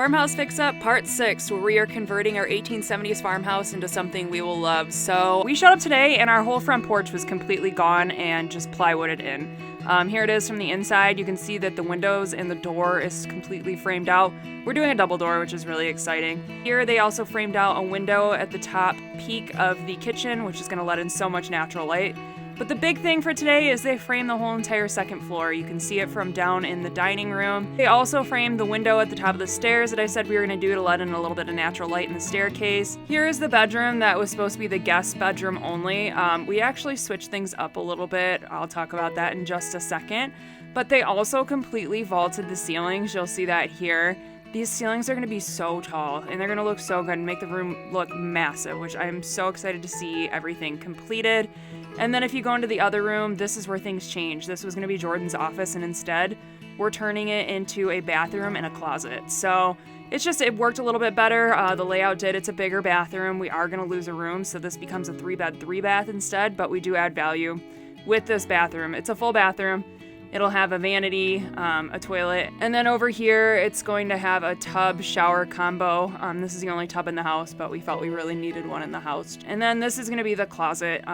Farmhouse Fix Up Part 6, where we are converting our 1870s farmhouse into something we will love. So we showed up today and our whole front porch was completely gone and just plywooded in. Here it is from the inside. You can see that the windows and the door is completely framed out. We're doing a double door, which is really exciting. Here they also framed out a window at the top peak of the kitchen, which is going to let in so much natural light. But the big thing for today is they framed the whole entire second floor. You can see it from down in the dining room. They also framed the window at the top of the stairs that I said we were going to do to let in a little bit of natural light in the staircase. Here is the bedroom that was supposed to be the guest bedroom only. We actually switched things up a little bit. I'll talk about that in just a second. But they also completely vaulted the ceilings. You'll see that here. These ceilings are going to be so tall and they're going to look so good and make the room look massive, which I am so excited to see everything completed. And then if you go into the other room, this is where things change. This was going to be Jordan's office, and instead we're turning it into a bathroom and a closet. So it worked a little bit better. The layout did. It's a bigger bathroom. We are going to lose a room, so this becomes a 3-bed, 3-bath instead, but we do add value with this bathroom. It's a full bathroom. It'll have a vanity, a toilet, and then over here it's going to have a tub shower combo. This is the only tub in the house, but we felt we really needed one in the house. And then this is going to be the closet,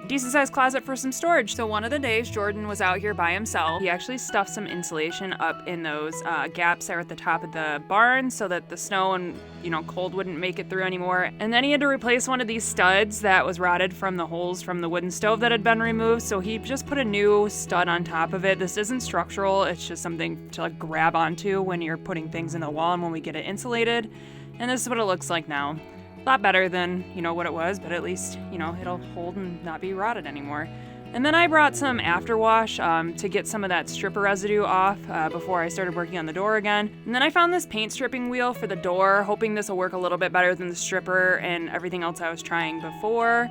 decent sized closet for some storage. So one of the days Jordan was out here by himself. He actually stuffed some insulation up in those gaps there at the top of the barn so that the snow and cold wouldn't make it through anymore. And then he had to replace one of these studs that was rotted from the holes from the wooden stove that had been removed. So he just put a new stud on top of it. This isn't structural, it's just something to grab onto when you're putting things in the wall and when we get it insulated. And this is what it looks like now. A lot better than what it was, but at least it'll hold and not be rotted anymore. And then I brought some afterwash to get some of that stripper residue off before I started working on the door again. And then I found this paint stripping wheel for the door, hoping this will work a little bit better than the stripper and everything else I was trying before.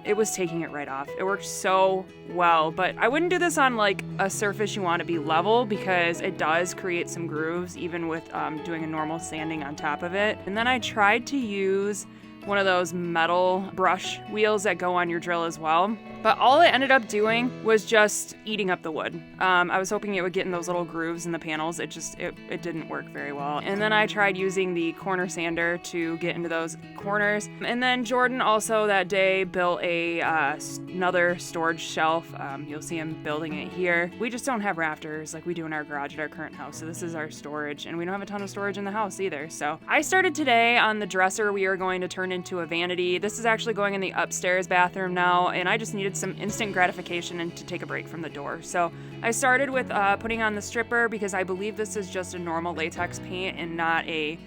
It was taking it right off. It worked so well, but I wouldn't do this on a surface you want to be level because it does create some grooves even with doing a normal sanding on top of it. And then I tried to use one of those metal brush wheels that go on your drill as well. But all it ended up doing was just eating up the wood. I was hoping it would get in those little grooves in the panels. It didn't work very well. And then I tried using the corner sander to get into those corners. And then Jordan also that day built another storage shelf. You'll see him building it here. We just don't have rafters like we do in our garage at our current house. So this is our storage, and we don't have a ton of storage in the house either. So I started today on the dresser we are going to turn into a vanity. This is actually going in the upstairs bathroom now, and I just needed some instant gratification and to take a break from the door. So I started with putting on the stripper because I believe this is just a normal latex paint and not a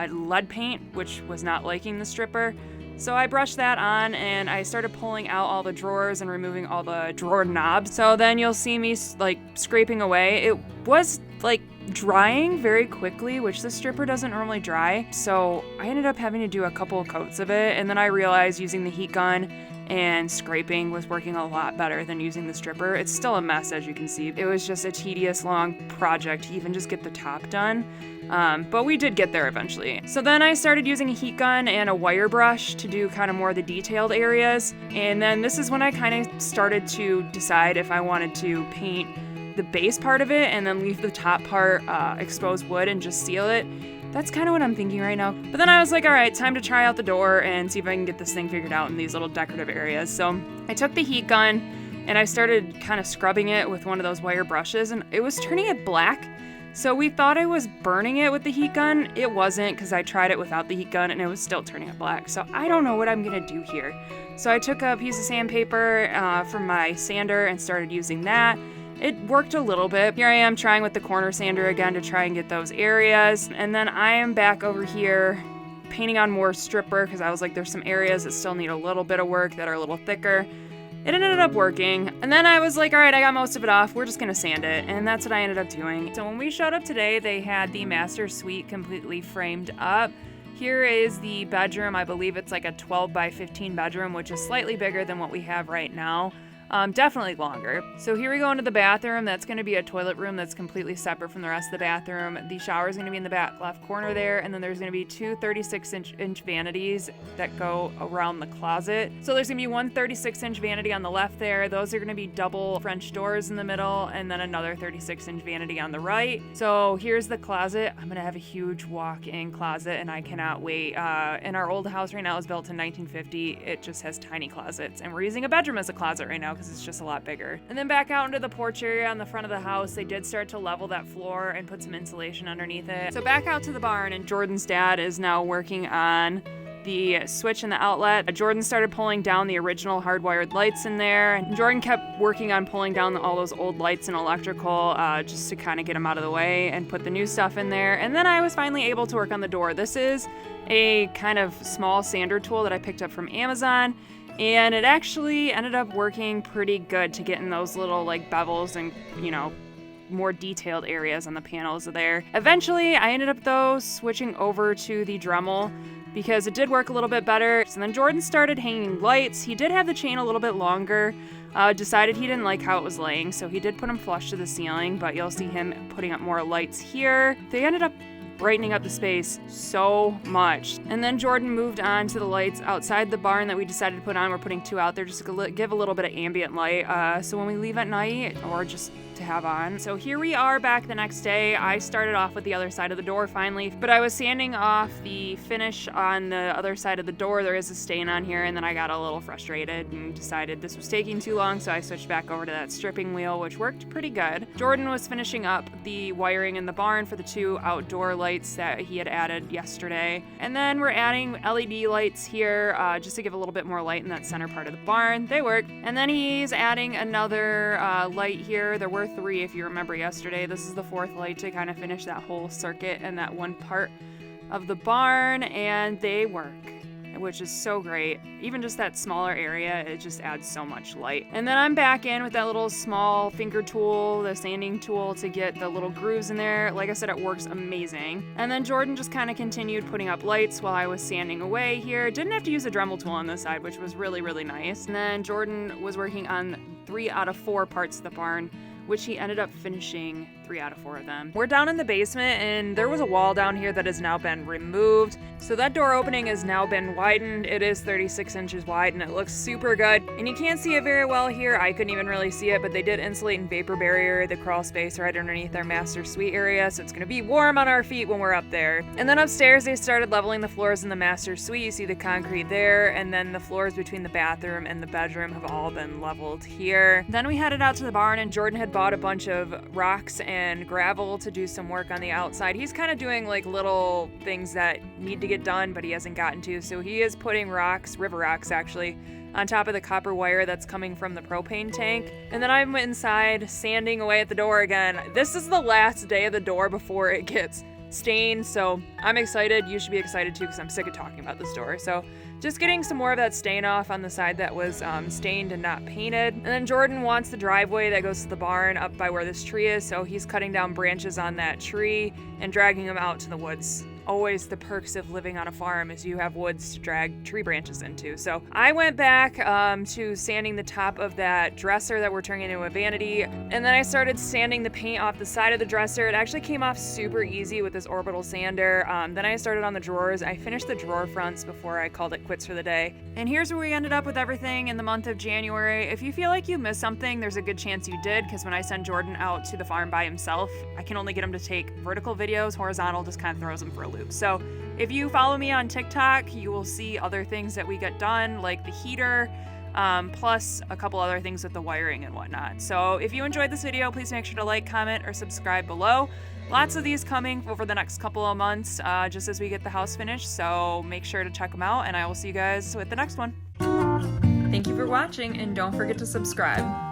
lead paint, which was not liking the stripper. So I brushed that on and I started pulling out all the drawers and removing all the drawer knobs. So then you'll see me scraping away. It was drying very quickly, which the stripper doesn't normally dry. So I ended up having to do a couple of coats of it. And then I realized using the heat gun and scraping was working a lot better than using the stripper. It's still a mess, as you can see. It was just a tedious, long project to even just get the top done. But we did get there eventually. So then I started using a heat gun and a wire brush to do kind of more of the detailed areas. And then this is when I kind of started to decide if I wanted to paint the base part of it and then leave the top part exposed wood and just seal it. That's kind of what I'm thinking right now. But then I was like, all right, time to try out the door and see if I can get this thing figured out in these little decorative areas. So I took the heat gun and I started kind of scrubbing it with one of those wire brushes, and it was turning it black. So we thought I was burning it with the heat gun. It wasn't, because I tried it without the heat gun and it was still turning it black. So I don't know what I'm gonna do here. So I took a piece of sandpaper from my sander and started using that. It worked a little bit. Here I am trying with the corner sander again to try and get those areas. And then I am back over here painting on more stripper because I was like, there's some areas that still need a little bit of work that are a little thicker. It ended up working. And then I was like, all right, I got most of it off. We're just gonna sand it. And that's what I ended up doing. So when we showed up today, they had the master suite completely framed up. Here is the bedroom. I believe it's like a 12 by 15 bedroom, which is slightly bigger than what we have right now. Definitely longer. So here we go into the bathroom. That's going to be a toilet room that's completely separate from the rest of the bathroom. The shower is going to be in the back left corner there, and then there's going to be two 36-inch vanities that go around the closet. So there's going to be one 36-inch vanity on the left there. Those are going to be double French doors in the middle, and then another 36-inch vanity on the right. So here's the closet. I'm going to have a huge walk-in closet, and I cannot wait. And our old house right now is built in 1950. It just has tiny closets, and we're using a bedroom as a closet right now because it's just a lot bigger. And then back out into the porch area on the front of the house, they did start to level that floor and put some insulation underneath it. So back out to the barn, and Jordan's dad is now working on the switch in the outlet. Jordan started pulling down the original hardwired lights in there, and Jordan kept working on pulling down all those old lights and electrical just to kind of get them out of the way and put the new stuff in there. And then I was finally able to work on the door. This is a kind of small sander tool that I picked up from Amazon, and it actually ended up working pretty good to get in those little like bevels and, you know, more detailed areas on the panels there. Eventually, I ended up though switching over to the Dremel because it did work a little bit better. So then Jordan started hanging lights. He did have the chain a little bit longer, decided he didn't like how it was laying, so he did put them flush to the ceiling, but you'll see him putting up more lights here. They ended up brightening up the space so much. And then Jordan moved on to the lights outside the barn that we decided to put on. We're putting two out there just to give a little bit of ambient light, so when we leave at night or just to have on. So here we are back the next day. I started off with the other side of the door finally, but I was sanding off the finish on the other side of the door. There is a stain on here, and then I got a little frustrated and decided this was taking too long, so I switched back over to that stripping wheel, which worked pretty good. Jordan was finishing up the wiring in the barn for the two outdoor lights that he had added yesterday. And then we're adding LED lights here just to give a little bit more light in that center part of the barn. They work. And then he's adding another light here. There were three if you remember yesterday. This is the fourth light to kind of finish that whole circuit and that one part of the barn, and they work, which is so great. Even just that smaller area, it just adds so much light. And then I'm back in with that little small finger tool, the sanding tool, to get the little grooves in there. Like I said, it works amazing. And then Jordan just kind of continued putting up lights while I was sanding away here. Didn't have to use a Dremel tool on this side, which was really, really nice. And then Jordan was working on 3 out of 4 parts of the barn, which he ended up finishing 3 out of 4 of them. We're down in the basement, and there was a wall down here that has now been removed. So that door opening has now been widened. It is 36 inches wide, and it looks super good. And you can't see it very well here. I couldn't even really see it, but they did insulate and vapor barrier the crawl space right underneath our master suite area, so it's gonna be warm on our feet when we're up there. And then upstairs, they started leveling the floors in the master suite. You see the concrete there, and then the floors between the bathroom and the bedroom have all been leveled here. Then we headed out to the barn, and Jordan had bought a bunch of rocks and gravel to do some work on the outside. He's kind of doing like little things that need to get done, but he hasn't gotten to. So he is putting rocks, river rocks actually, on top of the copper wire that's coming from the propane tank. And then I'm inside sanding away at the door again. This is the last day of the door before it gets stained, so I'm excited. You should be excited too, because I'm sick of talking about this door. So just getting some more of that stain off on the side that was stained and not painted. And then Jordan wants the driveway that goes to the barn up by where this tree is, so he's cutting down branches on that tree and dragging them out to the woods. Always the perks of living on a farm is you have woods to drag tree branches into. So I went back to sanding the top of that dresser that we're turning into a vanity, and then I started sanding the paint off the side of the dresser. It actually came off super easy with this orbital sander. Then I started on the drawers. I finished the drawer fronts before I called it quits for the day. And here's where we ended up with everything in the month of January. If you feel like you missed something, there's a good chance you did, because when I send Jordan out to the farm by himself, I can only get him to take vertical videos. Horizontal just kind of throws him for a loop. So if you follow me on TikTok, you will see other things that we get done, like the heater, plus a couple other things with the wiring and whatnot. So if you enjoyed this video, please make sure to like, comment, or subscribe below. Lots of these coming over the next couple of months, just as we get the house finished. So make sure to check them out, and I will see you guys with the next one. Thank you for watching, and don't forget to subscribe.